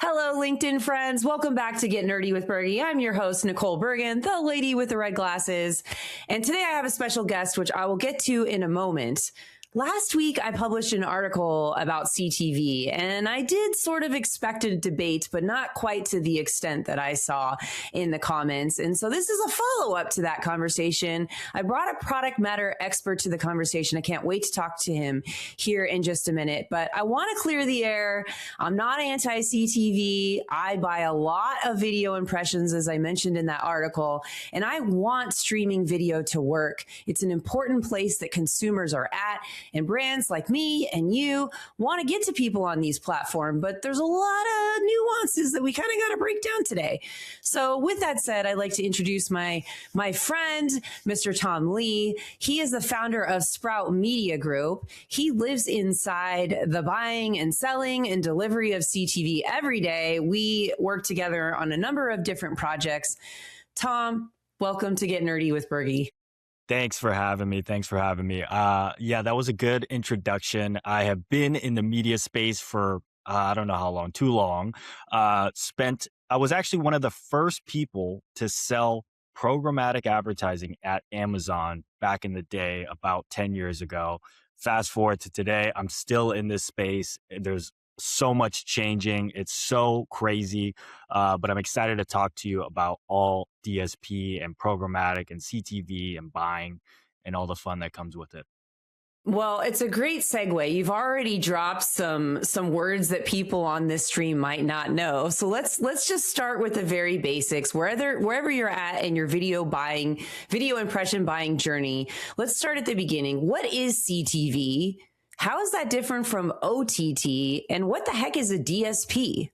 Hello, LinkedIn friends. Welcome back to Get Nerdy with Byrdie. I'm your host, Nicole Bergin, the lady with the red glasses. And today I have a special guest, which I will get to in a moment. Last week, I published an article about CTV, and I did sort of expect a debate, but not quite to the extent that I saw in the comments. And so this is a follow-up to that conversation. I brought a product matter expert to the conversation. I can't wait to talk to him here in just a minute, but I want to clear the air. I'm not anti-CTV. I buy a lot of video impressions, as I mentioned in that article, and I want streaming video to work. It's an important place that consumers are at. And brands like me and you want to get to people on these platforms, but there's a lot of nuances that we kind of got to break down today. So with that said, I'd like to introduce my friend, Mr. Tom Lee. He is the founder of Sprout Media Group. He lives inside the buying and selling and delivery of CTV every day. We work together on a number of different projects. Tom, welcome to Get Nerdy with Byrdie. Thanks for having me. Yeah, that was a good introduction. I have been in the media space for, I don't know how long, too long. I was actually one of the first people to sell programmatic advertising at Amazon back in the day, about 10 years ago. Fast forward to today, I'm still in this space. There's so much changing. It's so crazy. But I'm excited to talk to you about all DSP and programmatic and CTV and buying and all the fun that comes with it. Well, it's a great segue. You've already dropped some words that people on this stream might not know. So let's just start with the very basics. Wherever you're at in your video impression buying journey, let's start at the beginning. What is CTV? How is that different from OTT? And what the heck is a DSP?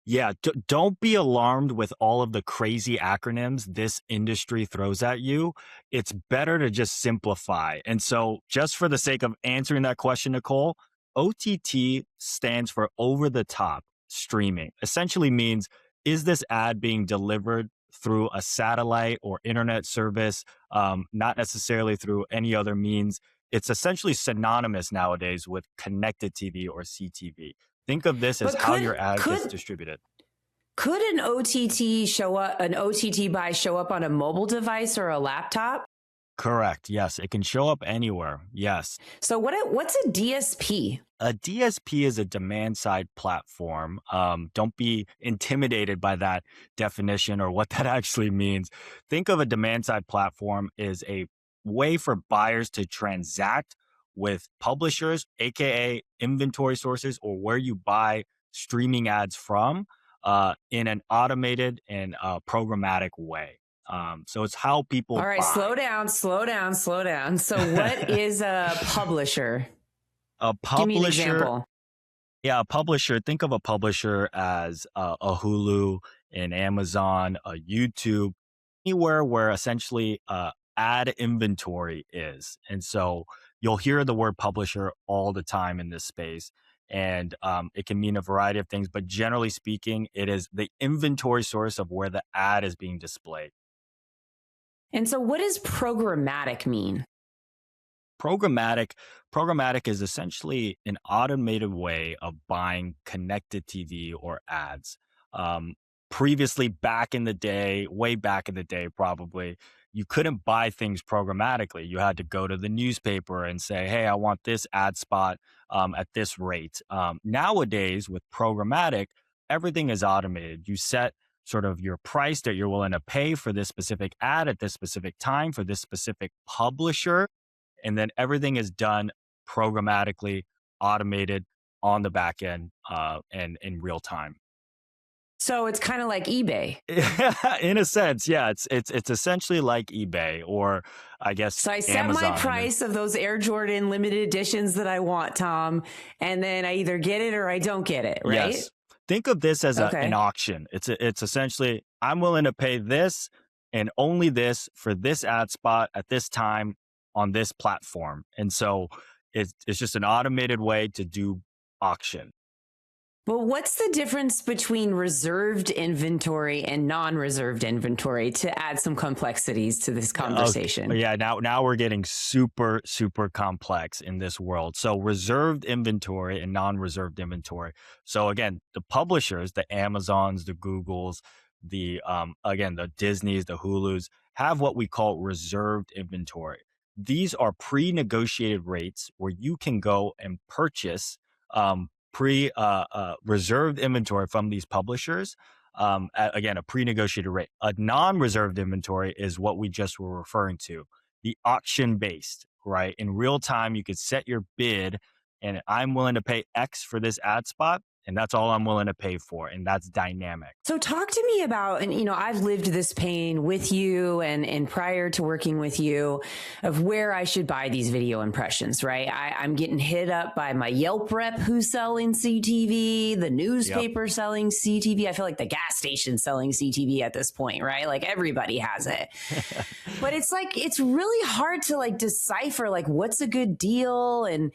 Yeah, don't be alarmed with all of the crazy acronyms this industry throws at you. It's better to just simplify. And so just for the sake of answering that question, Nicole, OTT stands for over the top streaming. Essentially means, is this ad being delivered through a satellite or internet service, not necessarily through any other means? It's essentially synonymous nowadays with connected TV or CTV. Think of this as how your ad gets distributed. Could an OTT buy show up on a mobile device or a laptop? Correct. Yes, it can show up anywhere. Yes. So what's a DSP? A DSP is a demand side platform. Don't be intimidated by that definition or what that actually means. Think of a demand side platform as a way for buyers to transact with publishers, aka inventory sources, or where you buy streaming ads from, in an automated and programmatic way. So it's how people All right, buy. slow down. So what is a publisher? Give me an example. Yeah, a publisher. Think of a publisher as a Hulu, an Amazon, a YouTube, anywhere where essentially ad inventory is. And so you'll hear the word publisher all the time in this space. And it can mean a variety of things, but generally speaking, it is the inventory source of where the ad is being displayed. And so what does programmatic mean? Programmatic is essentially an automated way of buying connected TV or ads. Previously, back in the day, way back in the day, probably, you couldn't buy things programmatically. You had to go to the newspaper and say, hey, I want this ad spot at this rate. Nowadays, with programmatic, everything is automated. You set sort of your price that you're willing to pay for this specific ad at this specific time for this specific publisher. And then everything is done programmatically, automated on the back end and in real time. So it's kind of like eBay. In a sense, yeah. It's essentially like eBay, or I guess So I set Amazon. my price of those Air Jordan limited editions that I want, Tom, and then I either get it or I don't get it, right? Yes. Think of this as an auction. It's essentially, I'm willing to pay this and only this for this ad spot at this time on this platform. And so it's just an automated way to do auction. Well, what's the difference between reserved inventory and non-reserved inventory to add some complexities to this Okay. conversation? Yeah, now we're getting super complex in this world. So reserved inventory and non-reserved inventory. So again, the publishers, the Amazons, the Googles, the again, the Disneys, the Hulus have what we call reserved inventory. These are pre-negotiated rates where you can go and purchase pre reserved inventory from these publishers, again, a pre-negotiated rate. A non-reserved inventory is what we just were referring to, the auction based, right? In real time, you could set your bid, and I'm willing to pay X for this ad spot, and that's all I'm willing to pay for, and that's dynamic. So talk to me about, and I've lived this pain with you and prior to working with you of where I should buy these video impressions, right? I'm getting hit up by my Yelp rep who's selling CTV, the Yep. newspaper selling CTV. I feel like the gas station selling CTV at this point, right? Like everybody has it. But it's like, it's really hard to like decipher like what's a good deal. And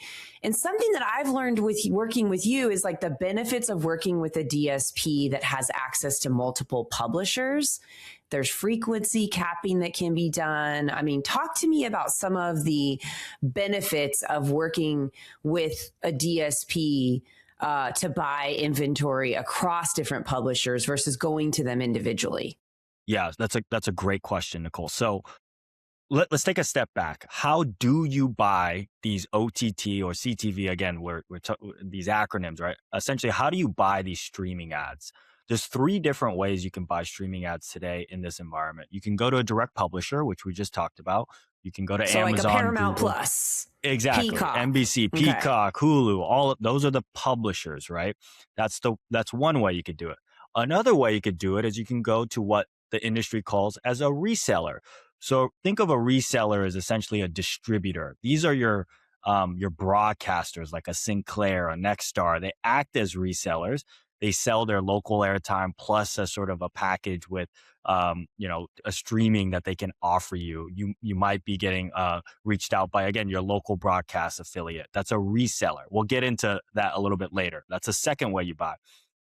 something that I've learned with working with you is like the benefits of working with a DSP that has access to multiple publishers. There's frequency capping that can be done. I mean, talk to me about some of the benefits of working with a DSP to buy inventory across different publishers versus going to them individually. Yeah, that's a great question, Nicole. So let's take a step back. How do you buy these OTT or CTV? Again, these acronyms, right? Essentially, how do you buy these streaming ads? There's three different ways you can buy streaming ads today in this environment. You can go to a direct publisher, which we just talked about. You can go to So like a Amazon, Paramount Google. Plus, Exactly. Peacock. NBC, Okay. Peacock, Hulu, all of those are the publishers, right? That's one way you could do it. Another way you could do it is you can go to what the industry calls as a reseller. So think of a reseller as essentially a distributor. These are your broadcasters like a Sinclair, a Nexstar. They act as resellers. They sell their local airtime plus a sort of a package with a streaming that they can offer you. You might be getting reached out by, again, your local broadcast affiliate. That's a reseller. We'll get into that a little bit later. That's a second way you buy.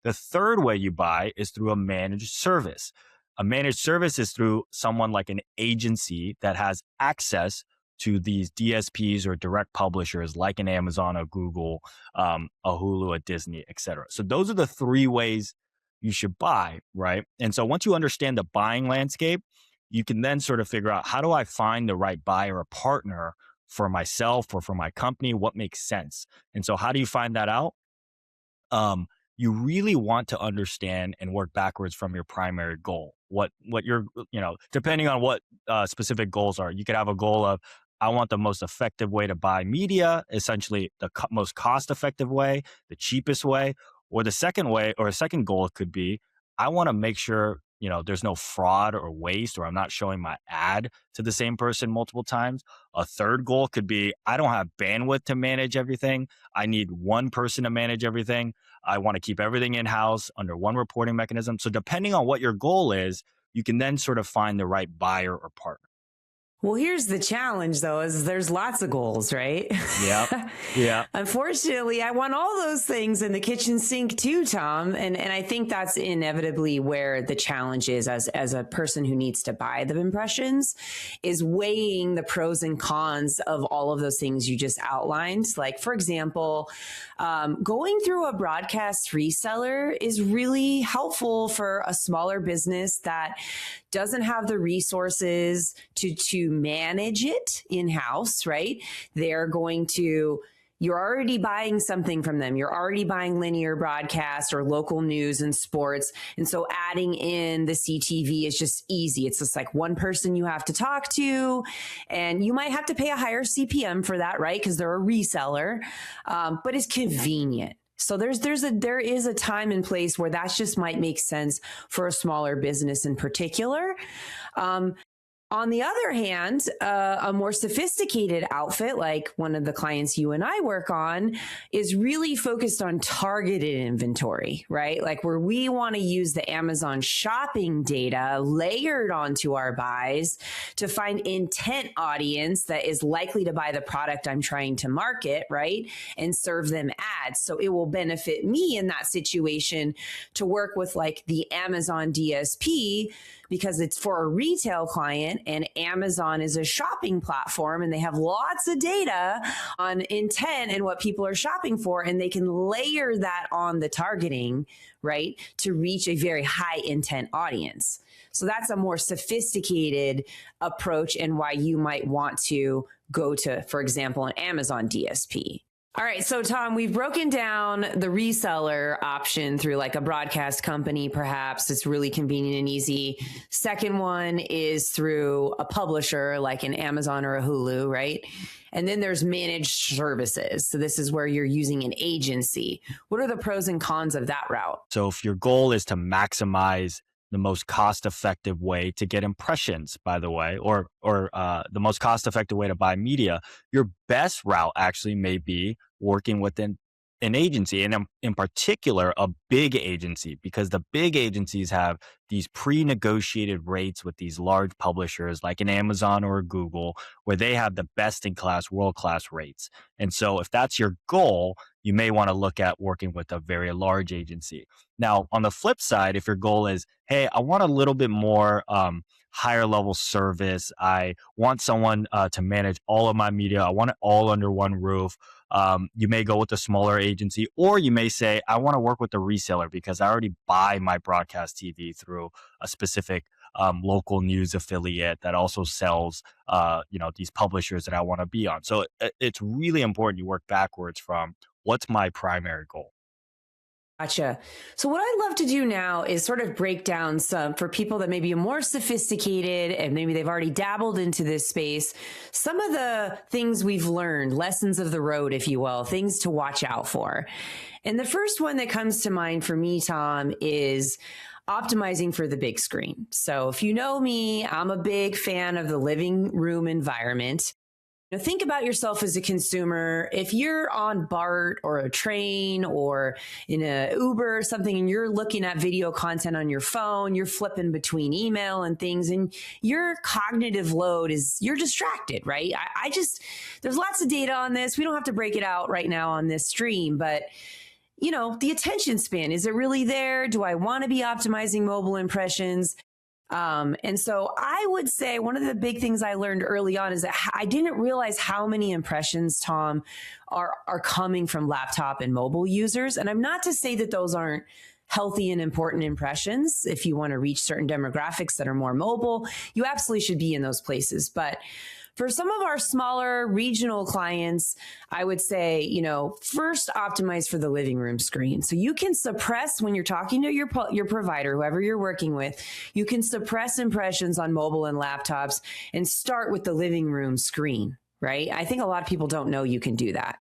The third way you buy is through a managed service. A managed service is through someone like an agency that has access to these DSPs or direct publishers like an Amazon, a Google, a Hulu, a Disney, et cetera. So those are the three ways you should buy, right? And so once you understand the buying landscape, you can then sort of figure out, how do I find the right buyer or partner for myself or for my company? What makes sense? And so how do you find that out? You really want to understand and work backwards from your primary goal. What you're, depending on what specific goals are. You could have a goal of, I want the most effective way to buy media, essentially the most cost effective way, the cheapest way. Or the second way, or a second goal could be, I want to make sure, there's no fraud or waste, or I'm not showing my ad to the same person multiple times. A third goal could be, I don't have bandwidth to manage everything. I need one person to manage everything. I want to keep everything in-house under one reporting mechanism. So depending on what your goal is, you can then sort of find the right buyer or partner. Well, here's the challenge, though, is there's lots of goals, right? Yeah. Yeah. Unfortunately, I want all those things in the kitchen sink too, Tom. And I think that's inevitably where the challenge is as a person who needs to buy the impressions, is weighing the pros and cons of all of those things you just outlined. Like, for example, going through a broadcast reseller is really helpful for a smaller business that doesn't have the resources to manage it in-house, right? They're going to, you're already buying something from them. You're already buying linear broadcast or local news and sports. And so adding in the CTV is just easy. It's just like one person you have to talk to, and you might have to pay a higher CPM for that, right? Because they're a reseller, but it's convenient. So there is a time and place where that just might make sense for a smaller business in particular. On the other hand, a more sophisticated outfit, like one of the clients you and I work on, is really focused on targeted inventory, right? Like where we want to use the Amazon shopping data layered onto our buys to find intent audience that is likely to buy the product I'm trying to market, right? And serve them ads. So it will benefit me in that situation to work with like the Amazon DSP because it's for a retail client and Amazon is a shopping platform and they have lots of data on intent and what people are shopping for. And they can layer that on the targeting, right, to reach a very high intent audience. So that's a more sophisticated approach and why you might want to go to, for example, an Amazon DSP. All right. So Tom, we've broken down the reseller option through like a broadcast company, perhaps. It's really convenient and easy. Second one is through a publisher like an Amazon or a Hulu, right? And then there's managed services. So this is where you're using an agency. What are the pros and cons of that route? So if your goal is to maximize the most cost-effective way to get impressions, by the way, or the most cost-effective way to buy media, your best route actually may be working with an agency, and in particular, a big agency, because the big agencies have these pre-negotiated rates with these large publishers like an Amazon or a Google, where they have the best-in-class, world-class rates. And so if that's your goal, you may want to look at working with a very large agency. Now, on the flip side, if your goal is, hey, I want a little bit more higher level service, I want someone to manage all of my media, I want it all under one roof, you may go with a smaller agency, or you may say, I want to work with a reseller because I already buy my broadcast TV through a specific local news affiliate that also sells, these publishers that I want to be on. So it's really important you work backwards from what's my primary goal. Gotcha. So what I'd love to do now is sort of break down some for people that may be more sophisticated and maybe they've already dabbled into this space, some of the things we've learned, lessons of the road, if you will, things to watch out for. And the first one that comes to mind for me, Tom, is optimizing for the big screen. So if you know me, I'm a big fan of the living room environment. Now, think about yourself as a consumer. If you're on BART or a train or in a Uber or something, and you're looking at video content on your phone, you're flipping between email and things, and your cognitive load is, you're distracted, right? There's lots of data on this. We don't have to break it out right now on this stream, but the attention span, is it really there? Do I want to be optimizing mobile impressions? And so I would say one of the big things I learned early on is that I didn't realize how many impressions, Tom, are coming from laptop and mobile users. And I'm not to say that those aren't healthy and important impressions. If you want to reach certain demographics that are more mobile, you absolutely should be in those places. But for some of our smaller regional clients, I would say, first optimize for the living room screen. So you can suppress when you're talking to your provider, whoever you're working with, you can suppress impressions on mobile and laptops and start with the living room screen, right? I think a lot of people don't know you can do that.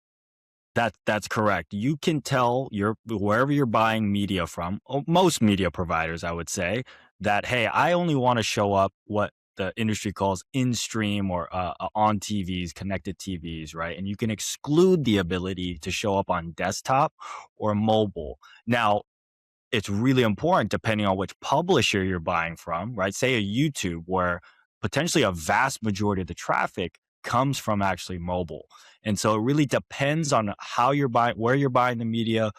That's correct. You can tell wherever you're buying media from, most media providers, I would say, that, hey, I only want to show up what the industry calls in-stream or on TVs, connected TVs, right? And you can exclude the ability to show up on desktop or mobile. Now, it's really important depending on which publisher you're buying from, right? Say a YouTube, where potentially a vast majority of the traffic comes from actually mobile. And so it really depends on how you're buying, where you're buying the media,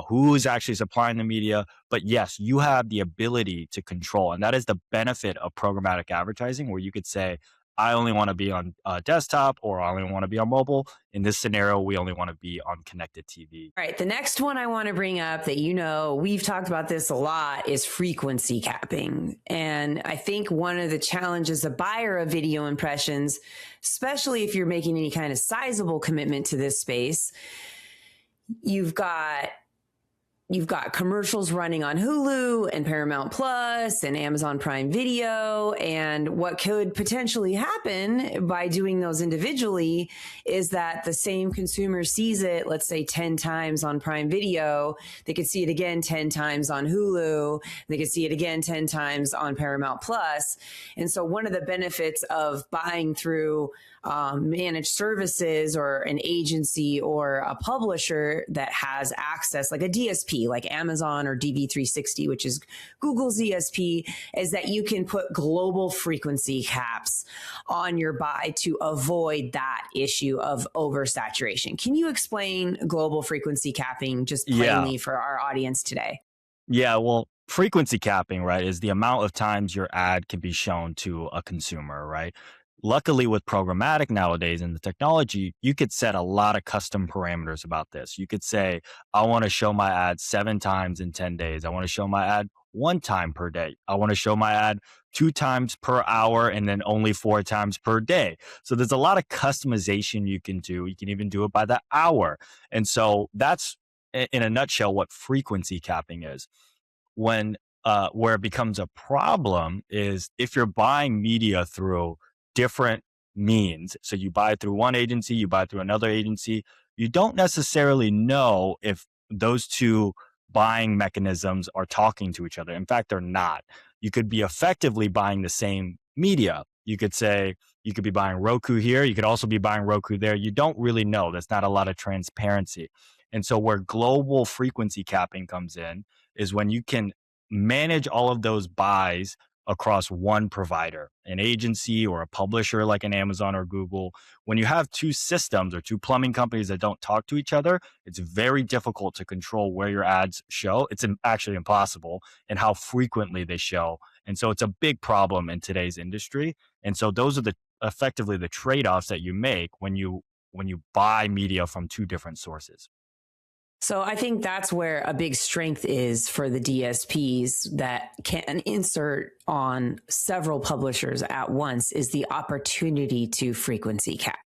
who's actually supplying the media. But yes, you have the ability to control. And that is the benefit of programmatic advertising, where you could say, I only want to be on desktop, or I only want to be on mobile. In this scenario, we only want to be on connected TV. All right. The next one I want to bring up that, we've talked about this a lot, is frequency capping. And I think one of the challenges a buyer of video impressions, especially if you're making any kind of sizable commitment to this space, you've got you've got commercials running on Hulu and Paramount Plus and Amazon Prime Video. And what could potentially happen by doing those individually is that the same consumer sees it, let's say 10 times on Prime Video. They could see it again 10 times on Hulu. They could see it again 10 times on Paramount Plus. And so one of the benefits of buying through managed services or an agency or a publisher that has access, like a DSP, like Amazon or DV360, which is Google's DSP, is that you can put global frequency caps on your buy to avoid that issue of oversaturation. Can you explain global frequency capping just plainly for our audience today? Yeah, well, frequency capping, right, is the amount of times your ad can be shown to a consumer, right? Luckily, with programmatic nowadays and the technology, you could set a lot of custom parameters about this. You could say, I want to show my ad 7 times in 10 days. I want to show my ad 1 time per day. I want to show my ad 2 times per hour and then only 4 times per day. So there's a lot of customization you can do. You can even do it by the hour. And so that's, in a nutshell, what frequency capping is. When where it becomes a problem is if you're buying media through different means. So you buy through one agency, you buy through another agency. You don't necessarily know if those two buying mechanisms are talking to each other. In fact, they're not. You could be effectively buying the same media. You could say you could be buying Roku here. You could also be buying Roku there. You don't really know. There's not a lot of transparency. And so where global frequency capping comes in is when you can manage all of those buys across one provider, an agency or a publisher like an Amazon or Google. When you have two systems or two plumbing companies that don't talk to each other, it's very difficult to control where your ads show. It's actually impossible, and how frequently they show. And so it's a big problem in today's industry. And so those are effectively the trade-offs that you make when you buy media from two different sources. So I think that's where a big strength is for the DSPs that can insert on several publishers at once, is the opportunity to frequency cap.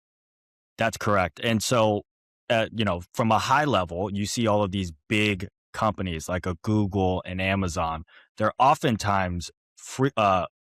That's correct. And so, from a high level, you see all of these big companies like a Google and Amazon. They're oftentimes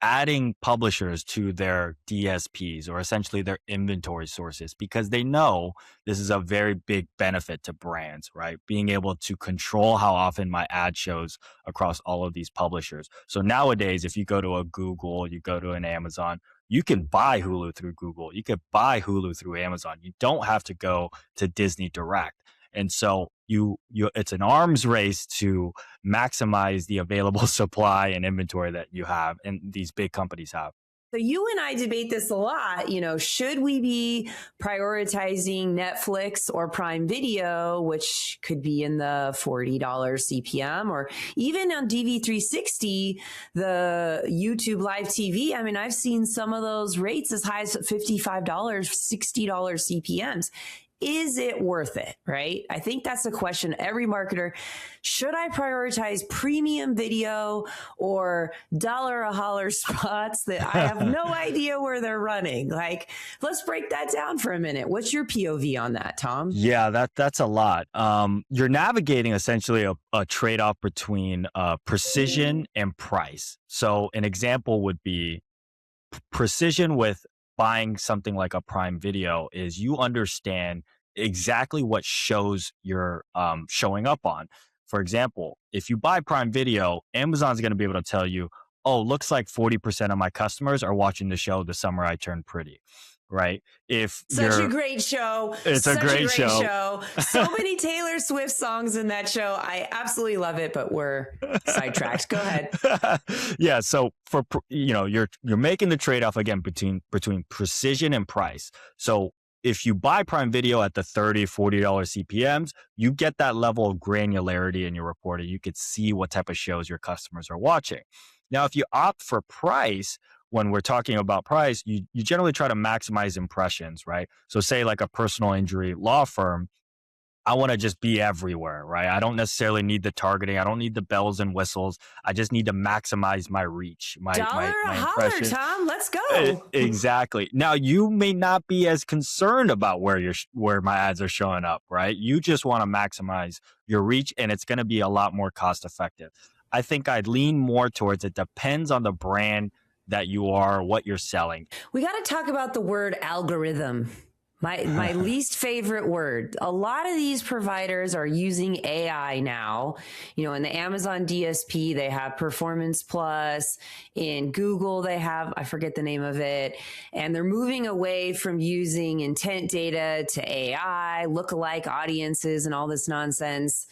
adding publishers to their DSPs, or essentially their inventory sources, because they know this is a very big benefit to brands, right? Being able to control how often my ad shows across all of these publishers. So nowadays, if you go to a Google, you go to an Amazon, you can buy Hulu through Google. You could buy Hulu through Amazon. You don't have to go to Disney Direct. And so it's an arms race to maximize the available supply and inventory that you have and these big companies have. So you and I debate this a lot. Should we be prioritizing Netflix or Prime Video, which could be in the $40 CPM, or even on DV360, the YouTube live TV? I mean, I've seen some of those rates as high as $55, $60 CPMs. Is it worth it, right? I think that's the question. Every marketer, should I prioritize premium video or dollar a holler spots that I have no idea where they're running? Like, let's break that down for a minute. What's your POV on that, Tom? Yeah, that's a lot. You're navigating essentially a trade-off between precision and price. So an example would be precision with buying something like a Prime Video is you understand exactly what shows you're showing up on. For example, if you buy Prime Video, Amazon's going to be able to tell you, oh, looks like 40% of my customers are watching the show The Summer I Turned Pretty. Right? Such a great show. It's a great show. So many Taylor Swift songs in that show. I absolutely love it, but we're sidetracked. Go ahead. Yeah. So you're making the trade-off again between precision and price. So if you buy Prime Video at the $30, $40 CPMs, you get that level of granularity in your reporting. You could see what type of shows your customers are watching. Now, if you opt for price, when we're talking about price, you generally try to maximize impressions, right? So say like a personal injury law firm, I want to just be everywhere, right? I don't necessarily need the targeting. I don't need the bells and whistles. I just need to maximize my reach, my Dollar my a my holler, impressions. Tom. Let's go. Exactly. Now, you may not be as concerned about where my ads are showing up, right? You just want to maximize your reach, and it's going to be a lot more cost effective. I think I'd lean more towards it depends on the brand that you are, what you're selling. We got to talk about the word algorithm. My least favorite word. A lot of these providers are using AI now. You know, in the Amazon DSP, they have Performance Plus. In Google, they have, I forget the name of it. And they're moving away from using intent data to AI, lookalike audiences, and all this nonsense.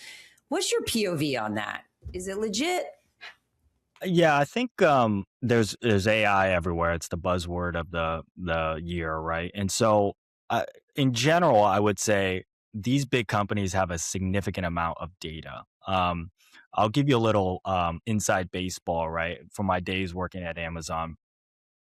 What's your POV on that? Is it legit? Yeah, I think there's AI everywhere. It's the buzzword of the year, right? And so, uh, in general, I would say these big companies have a significant amount of data. I'll give you a little inside baseball, right? From my days working at Amazon,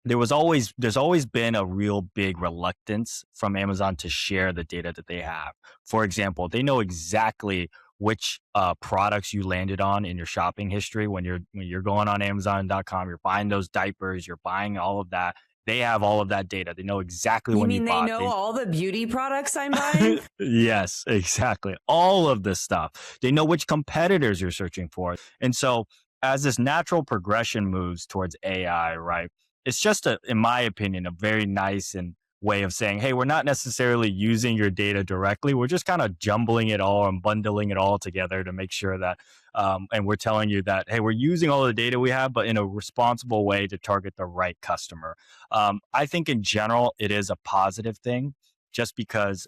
there's always been a real big reluctance from Amazon to share the data that they have. For example, they know exactly which products you landed on in your shopping history when you're going on Amazon.com, you're buying those diapers, you're buying all of that. They have all of that data. They know exactly You when you mean they bought. know all the beauty products I'm buying? Yes, exactly. All of this stuff. They know which competitors you're searching for. And so as this natural progression moves towards AI, right? It's just in my opinion, a very nice and way of saying, hey, we're not necessarily using your data directly. We're just kind of jumbling it all and bundling it all together to make sure that, and we're telling you that, hey, we're using all the data we have, but in a responsible way to target the right customer. I think in general, it is a positive thing just because,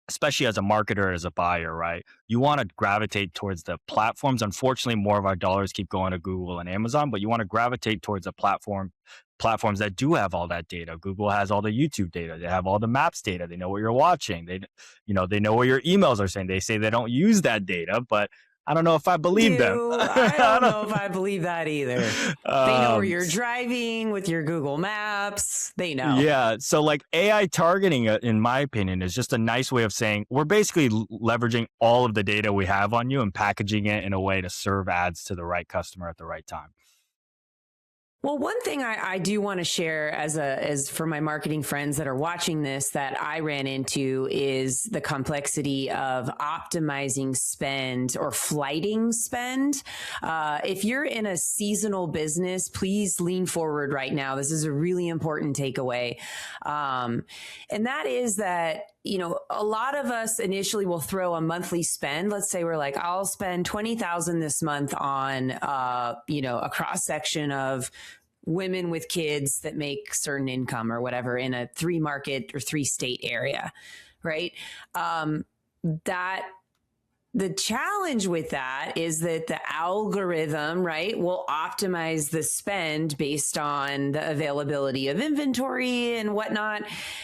especially as a marketer, as a buyer, right? You want to gravitate towards the platforms. Unfortunately, more of our dollars keep going to Google and Amazon, but you want to gravitate towards the platforms that do have all that data. Google has all the YouTube data. They have all the maps data. They know what you're watching. They know what your emails are saying. They say they don't use that data, but I don't know if I believe them. I don't know if I believe that either. They know where you're Um, driving with your Google Maps. They know. Yeah. So like AI targeting, in my opinion, is just a nice way of saying we're basically leveraging all of the data we have on you and packaging it in a way to serve ads to the right customer at the right time. Well, one thing I do want to share as for my marketing friends that are watching this that I ran into is the complexity of optimizing spend or flighting spend. If you're in a seasonal business, please lean forward right now. This is a really important takeaway. And that is that, you know, a lot of us initially will throw a monthly spend. Let's say we're like, I'll spend 20,000 this month on, a cross section of women with kids that make certain income or whatever in a 3 market or 3 state area. Right. That the challenge with that is that the algorithm, right, will optimize the spend based on the availability of inventory and whatnot.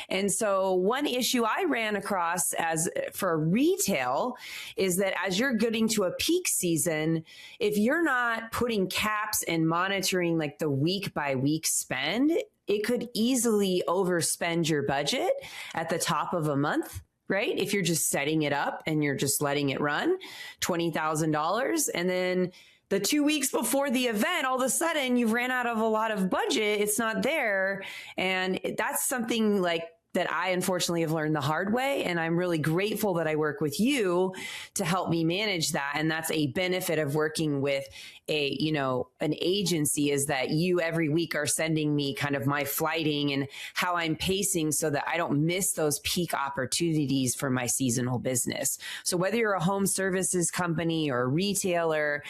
And so one issue I ran across as for retail is that as you're getting to a peak season, if you're not putting caps and monitoring like the week by week spend, it could easily overspend your budget at the top of a month. Right? If you're just setting it up and you're just letting it run, $20,000. And then the 2 weeks before the event, all of a sudden you've ran out of a lot of budget. It's not there. And that's something like that I unfortunately have learned the hard way. And I'm really grateful that I work with you to help me manage that. And that's a benefit of working with an agency is that you every week are sending me kind of my flighting and how I'm pacing so that I don't miss those peak opportunities for my seasonal business. So whether you're a home services company or a retailer,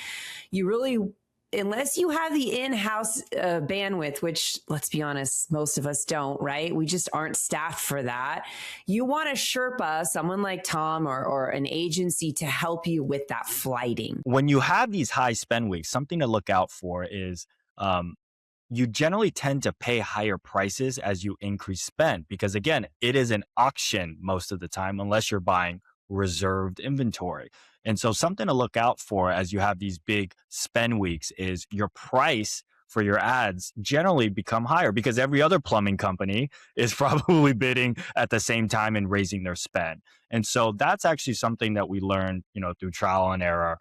you really, unless you have the in-house bandwidth, which let's be honest, most of us don't, right? We just aren't staffed for that. You want a Sherpa, someone like Tom or an agency to help you with that flighting. When you have these high spend weeks, something to look out for is you generally tend to pay higher prices as you increase spend because, again, it is an auction most of the time, unless you're buying reserved inventory. And so something to look out for as you have these big spend weeks is your price for your ads generally become higher because every other plumbing company is probably bidding at the same time and raising their spend. And so that's actually something that we learned, through trial and error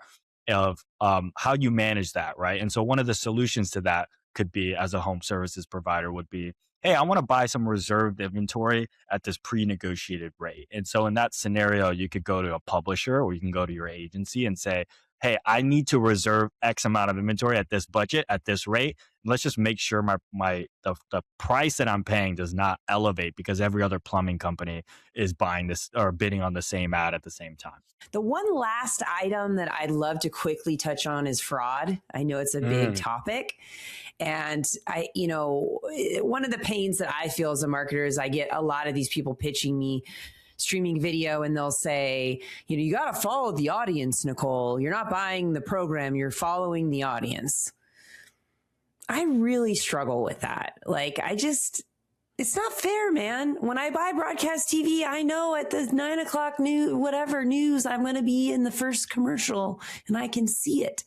of how you manage that, right? And so one of the solutions to that could be, as a home services provider, would be, hey, I want to buy some reserved inventory at this pre-negotiated rate. And so in that scenario, you could go to a publisher or you can go to your agency and say, hey, I need to reserve X amount of inventory at this budget, at this rate. Let's just make sure the price that I'm paying does not elevate because every other plumbing company is buying this or bidding on the same ad at the same time. The one last item that I'd love to quickly touch on is fraud. I know it's a big topic. And one of the pains that I feel as a marketer is I get a lot of these people pitching me streaming video and they'll say, you got to follow the audience, Nicole. You're not buying the program, you're following the audience. I really struggle with that. It's not fair, man. When I buy broadcast TV, I know at the 9 o'clock news, I'm going to be in the first commercial and I can see it.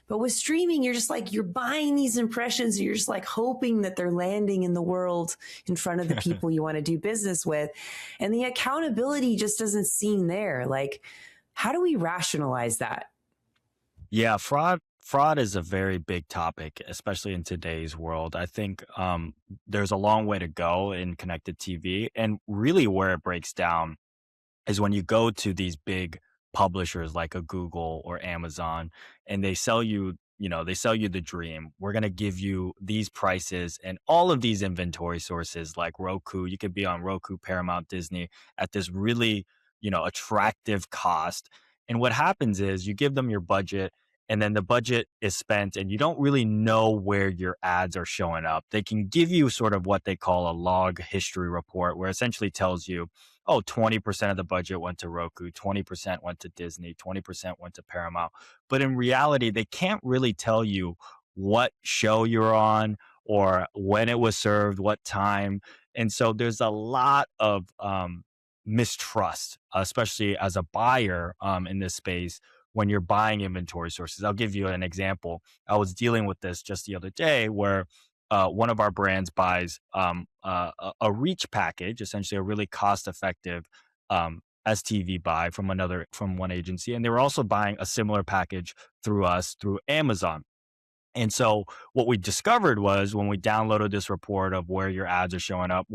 But with streaming, you're just you're buying these impressions. And you're just hoping that they're landing in the world in front of the people you want to do business with. And the accountability just doesn't seem there. How do we rationalize that? Yeah, fraud is a very big topic, especially in today's world. I think there's a long way to go in connected TV. And really where it breaks down is when you go to these big publishers like a Google or Amazon, and they sell you the dream. We're going to give you these prices and all of these inventory sources like Roku. You could be on Roku, Paramount, Disney at this really, attractive cost. And what happens is you give them your budget, and then the budget is spent and you don't really know where your ads are showing up. They can give you sort of what they call a log history report, where it essentially tells you, 20% of the budget went to Roku, 20% went to Disney, 20% went to Paramount. But in reality, they can't really tell you what show you're on or when it was served, what time. And so there's a lot of mistrust, especially as a buyer in this space when you're buying inventory sources. I'll give you an example. I was dealing with this just the other day where one of our brands buys a reach package, essentially a really cost-effective STV buy from one agency, and they were also buying a similar package through Amazon. And so what we discovered was when we downloaded this report of where your ads are showing up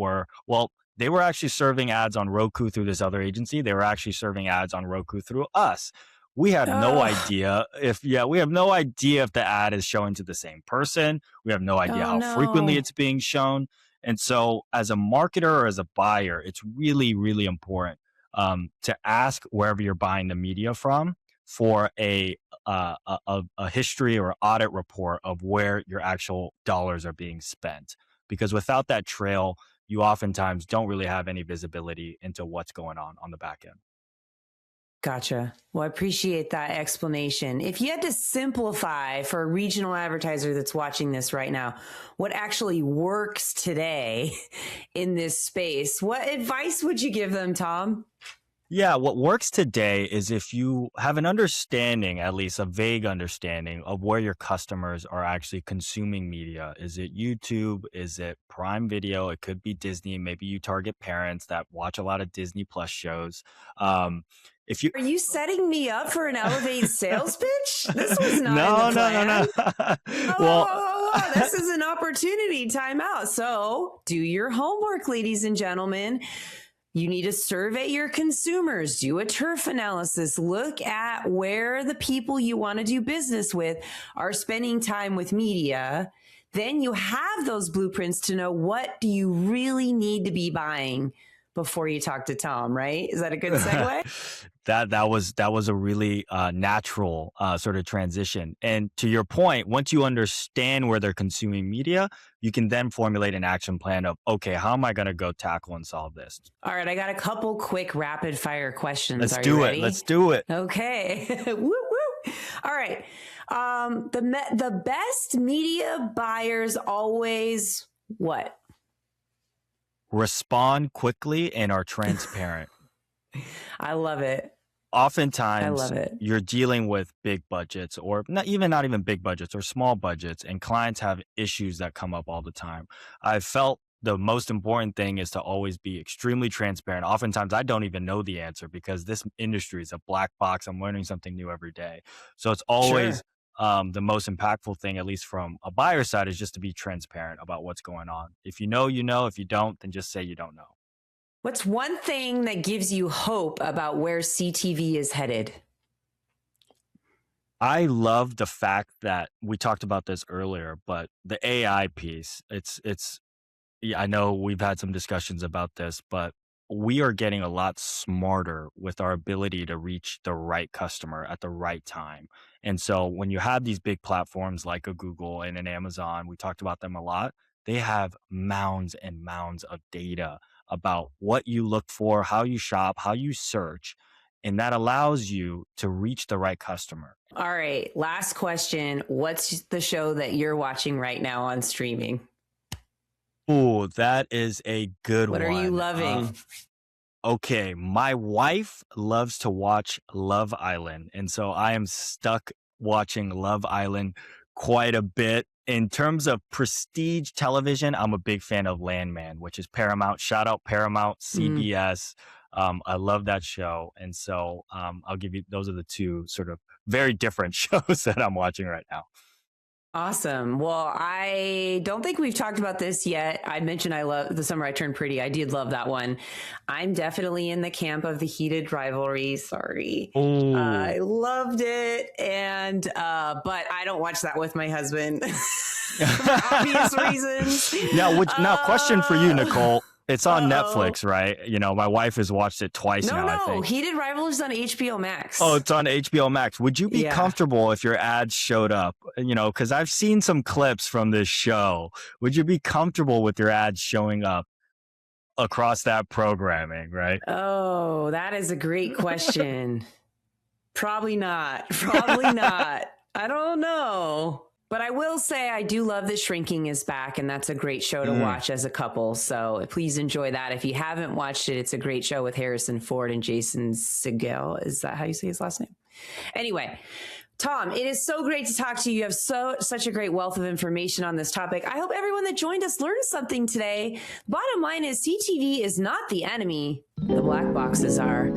they were actually serving ads on Roku through this other agency. They were actually serving ads on Roku through us. We have no idea if the ad is showing to the same person. We have no idea how frequently it's being shown. And so as a marketer or as a buyer, it's really, really important to ask wherever you're buying the media from for a history or audit report of where your actual dollars are being spent. Because without that trail, you oftentimes don't really have any visibility into what's going on the back end. Gotcha. Well, I appreciate that explanation. If you had to simplify for a regional advertiser that's watching this right now, what actually works today in this space, what advice would you give them, Tom? Yeah, what works today is if you have an understanding, at least a vague understanding of where your customers are actually consuming media. Is it YouTube? Is it Prime Video? It could be Disney. Maybe you target parents that watch a lot of Disney Plus shows. Are you setting me up for an Elevate sales pitch? This was not in the plan. No. Well, this is an opportunity. Time out. So do your homework, ladies and gentlemen. You need to survey your consumers, do a turf analysis, look at where the people you want to do business with are spending time with media. Then you have those blueprints to know what do you really need to be buying before you talk to Tom, right? Is that a good segue? That was a really natural sort of transition. And to your point, once you understand where they're consuming media, you can then formulate an action plan of, okay, how am I going to go tackle and solve this? All right, I got a couple quick rapid fire questions. Let's do it. Okay. Woo, woo. All right. The best media buyers always what? Respond quickly and are transparent. I love it. I oftentimes love it. you're dealing with big budgets or not even big budgets or small budgets, and clients have issues that come up all the time. I felt the most important thing is to always be extremely transparent. Oftentimes I don't even know the answer because this industry is a black box. I'm learning something new every day. So it's Sure. always the most impactful thing, at least from a buyer side, is just to be transparent about what's going on. If you know, you know. If you don't, then just say you don't know. What's one thing that gives you hope about where CTV is headed? I love the fact that we talked about this earlier, but the AI piece, it's yeah, I know we've had some discussions about this, but we are getting a lot smarter with our ability to reach the right customer at the right time. And so when you have these big platforms like a Google and an Amazon, we talked about them a lot, they have mounds and mounds of data about what you look for, how you shop, how you search, and that allows you to reach the right customer. All right. Last question. What's the show that you're watching right now on streaming? Oh, that is a good What are you one. loving? Okay, my wife loves to watch Love Island, and so I am stuck watching Love Island quite a bit. In terms of prestige television, I'm a big fan of Landman, which is Paramount. Shout out Paramount, Mm, CBS. I love that show, and so I'll give you those are the two sort of very different shows that I'm watching right now. awesome. Well, I don't think we've talked about this yet. I mentioned I love The Summer I Turned Pretty. I did love that one. I'm definitely in the camp of the heated rivalry. Sorry. Oh, I loved it. And, but I don't watch that with my husband for obvious reasons. now question for you, Uh, Nicole. It's on uh-oh. Netflix, right? You know, my wife has watched it twice No, now, I no. think. Heated Rivalries on HBO Oh, Max. it's on HBO Max. Would you be Yeah. comfortable if your ads showed up? You know, because I've seen some clips from this show. Would you be comfortable with your ads showing up across that programming, right? Oh, that is a great question. Probably not. Probably not. I don't know. But I will say I do love that Shrinking is back, and that's a great show to Mm. watch as a couple. So please enjoy that. If you haven't watched it, it's a great show with Harrison Ford and Jason Segel. Is that how you say his last name? Anyway, Tom, it is so great to talk to you. You have such a great wealth of information on this topic. I hope everyone that joined us learned something today. Bottom line is CTV is not the enemy. The black boxes are.